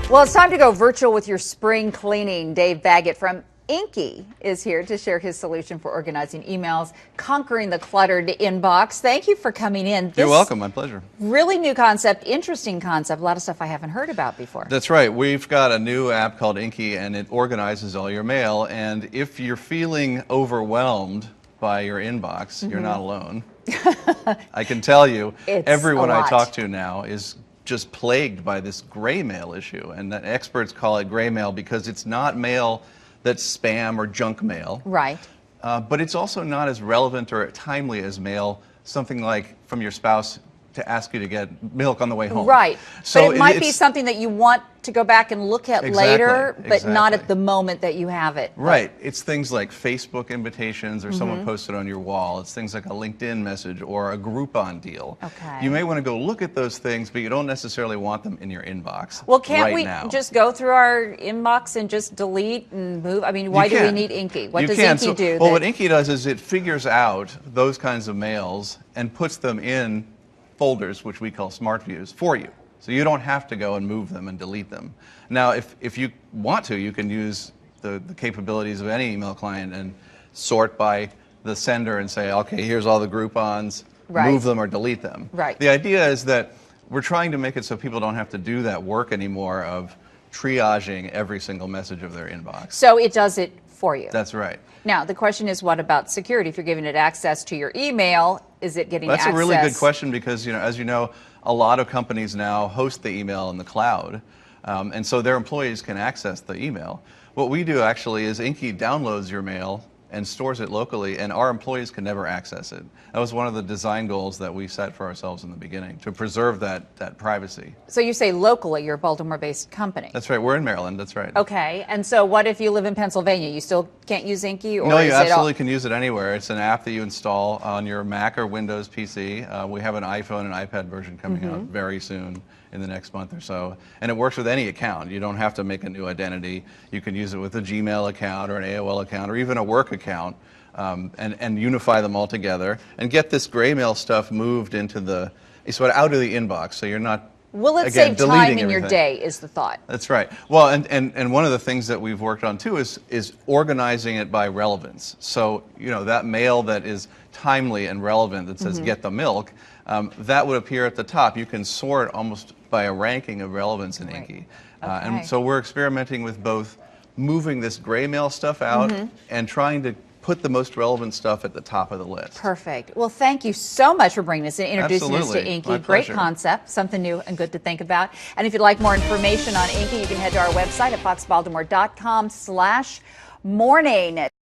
Well, it's time to go virtual with your spring cleaning. Dave Baggett from Inky is here to share his solution for organizing emails, conquering the cluttered inbox. Thank you for coming in. You're welcome. My pleasure. Really new concept, interesting concept, a lot of stuff I haven't heard about before. That's right. We've got a new app called Inky, and it organizes all your mail. And if you're feeling overwhelmed by your inbox, you're not alone. I can tell you, everyone I talk to now is just plagued by this gray mail issue, and that experts call it gray mail because it's not mail that's spam or junk mail. Right. But it's also not as relevant or timely as mail, something like from your spouse to ask you to get milk on the way home. Right. So but it might be something that you want to go back and look at later, but not at the moment that you have it. Right. It's things like Facebook invitations or someone posted on your wall. It's things like a LinkedIn message or a Groupon deal. Okay. You may want to go look at those things, but you don't necessarily want them in your inbox. Well, can't we now. just go through our inbox and just delete and move? I mean, why do we need Inky? What does Inky do? Well, what Inky does is it figures out those kinds of mails and puts them in folders, which we call smart views, for you. So you don't have to go and move them and delete them. Now, if you want to, you can use the capabilities of any email client and sort by the sender and say, okay, here's all the Groupons, move them or delete them. Right. The idea is that we're trying to make it so people don't have to do that work anymore of triaging every single message of their inbox. So it does it for you. That's right. Now, the question is, what about security? If you're giving it access to your email, is it getting access? That's a really good question because, as you know, a lot of companies now host the email in the cloud, and so their employees can access the email. What we do actually is Inky downloads your mail and stores it locally, and our employees can never access it. That was one of the design goals that we set for ourselves in the beginning, to preserve that privacy. So you say locally, you're a Baltimore-based company. That's right. We're in Maryland. That's right. Okay. And so what if you live in Pennsylvania? You still can't use Inky? Or no, you absolutely can use it anywhere. It's an app that you install on your Mac or Windows PC. We have an iPhone and iPad version coming out very soon, in the next month or so. And it works with any account. You don't have to make a new identity. You can use it with a Gmail account or an AOL account or even a work account, and unify them all together and get this gray mail stuff moved into out of the inbox, so you're not Will it save time in your day is the thought. That's right. Well, and one of the things that we've worked on too is organizing it by relevance. So, that mail that is timely and relevant that says get the milk, that would appear at the top. You can sort almost by a ranking of relevance in Inky. And so we're experimenting with both moving this gray mail stuff out and trying to put the most relevant stuff at the top of the list. Perfect. Well, thank you so much for bringing us and introducing us to Inky. My Great pleasure. concept, something new and good to think about. And if you'd like more information on Inky, you can head to our website at foxbaltimore.com/morning.